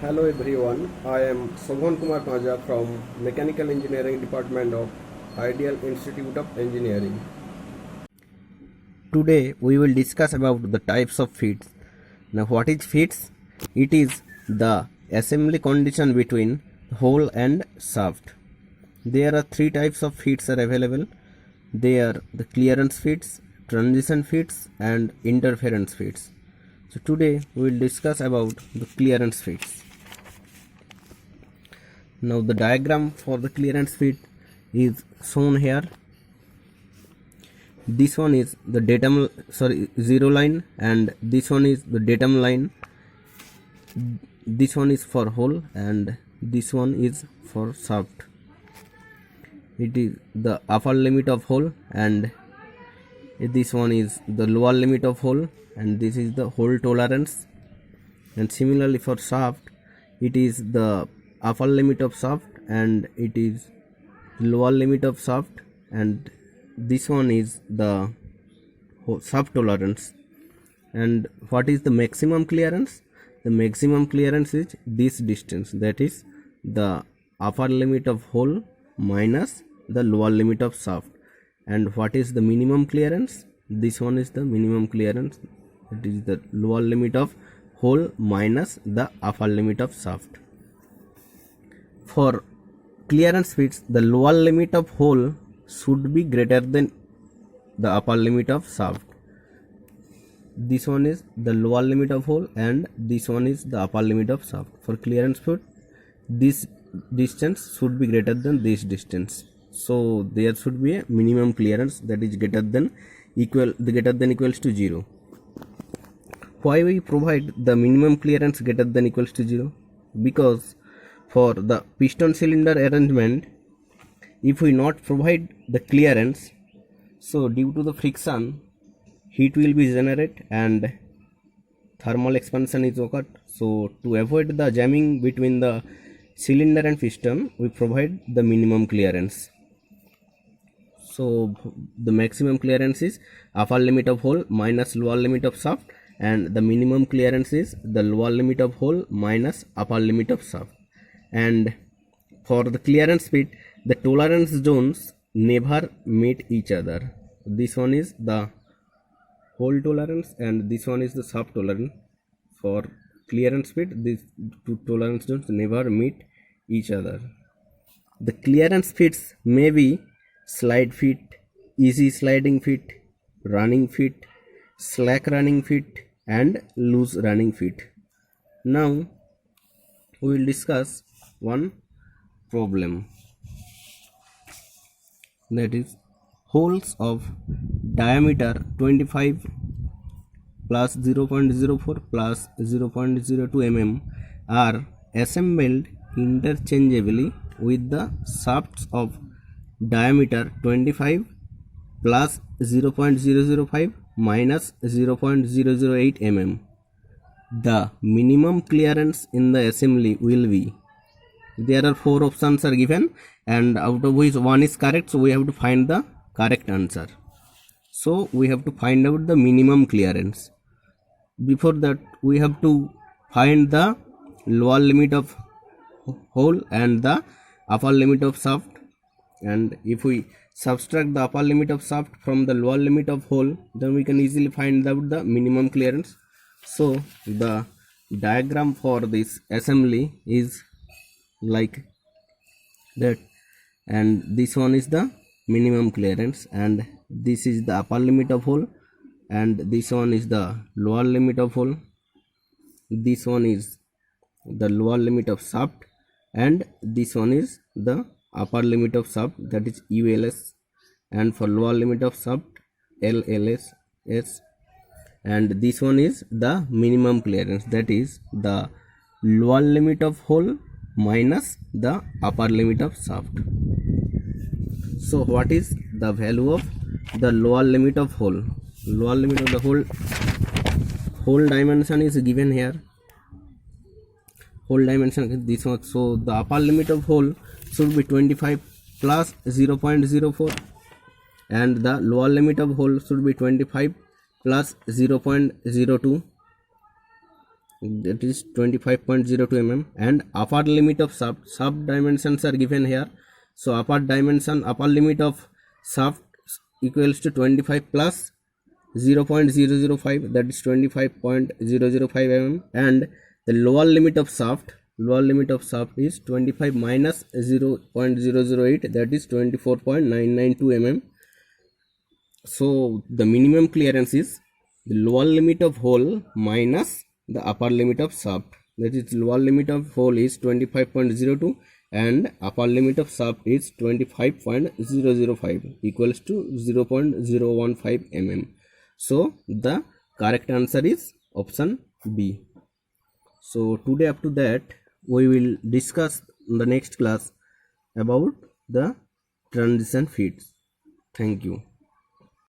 Hello everyone, I am Sobhan Kumar Paja from Mechanical Engineering Department of Ideal Institute of Engineering. Today we will discuss about the types of fits. Now what is fits? It is the assembly condition between hole and shaft. There are three types of fits are available. They are the clearance fits, transition fits and interference fits. So today we will discuss about the clearance fits. Now the diagram for the clearance fit is shown here. This one is the datum zero line and this one is the datum line. This one is for hole and this one is for shaft. It is the upper limit of hole and this one is the lower limit of hole and this is the hole tolerance. And similarly for shaft, it is the upper limit of shaft and it is lower limit of shaft, and this one is the shaft tolerance. And what is the maximum clearance? The maximum clearance is this distance, that is the upper limit of hole minus the lower limit of shaft. And what is the minimum clearance? This one is the minimum clearance, that is the lower limit of hole minus the upper limit of shaft. For clearance fits, the lower limit of hole should be greater than the upper limit of shaft. This one is the lower limit of hole and this one is the upper limit of shaft. For clearance fit, this distance should be greater than this distance. So there should be a minimum clearance that is greater than equals to 0. Why we provide the minimum clearance greater than equals to 0? Because for the piston cylinder arrangement, if we not provide the clearance, so due to the friction, heat will be generated and thermal expansion is occurred. So to avoid the jamming between the cylinder and piston, we provide the minimum clearance. So the maximum clearance is upper limit of hole minus lower limit of shaft, and the minimum clearance is the lower limit of hole minus upper limit of shaft. And for the clearance fit, the tolerance zones never meet each other. This one is the hole tolerance and this one is the shaft tolerance. For clearance fit, these two tolerance zones never meet each other. The clearance fits may be slide fit, easy sliding fit, running fit, slack running fit and loose running fit. Now we will discuss one problem, that is holes of diameter 25 plus 0.04 plus 0.02 mm are assembled interchangeably with the shafts of diameter 25 plus 0.005 minus 0.008 mm. The minimum clearance in the assembly will be, there are 4 options are given and out of which one is correct, so we have to find the correct answer. So we have to find out the minimum clearance. Before that we have to find the lower limit of hole and the upper limit of shaft, and if we subtract the upper limit of shaft from the lower limit of hole, then we can easily find out the minimum clearance. So the diagram for this assembly is like that, and this one is the minimum clearance and this is the upper limit of hole and this one is the lower limit of hole. This one is the lower limit of shaft and this one is the upper limit of shaft, that is ULS, and for lower limit of shaft LLS, and this one is the minimum clearance, that is the lower limit of hole minus the upper limit of shaft. So what is the value of the lower limit of hole? Lower limit of the hole dimension is given here. Hole dimension is this one. So the upper limit of hole should be 25 plus 0.04 and the lower limit of hole should be 25 plus 0.02. that is 25.02 mm, and upper limit of shaft dimensions are given here. So upper limit of shaft equals to 25 plus 0.005, that is 25.005 mm, and the lower limit of shaft is 25 minus 0.008, that is 24.992 mm. So the minimum clearance is the lower limit of hole minus the upper limit of shaft, that is lower limit of hole is 25.02 and upper limit of shaft is 25.005 equals to 0.015 mm. So the correct answer is option B. So today up to that we will discuss in the next class about the transition feeds. Thank you.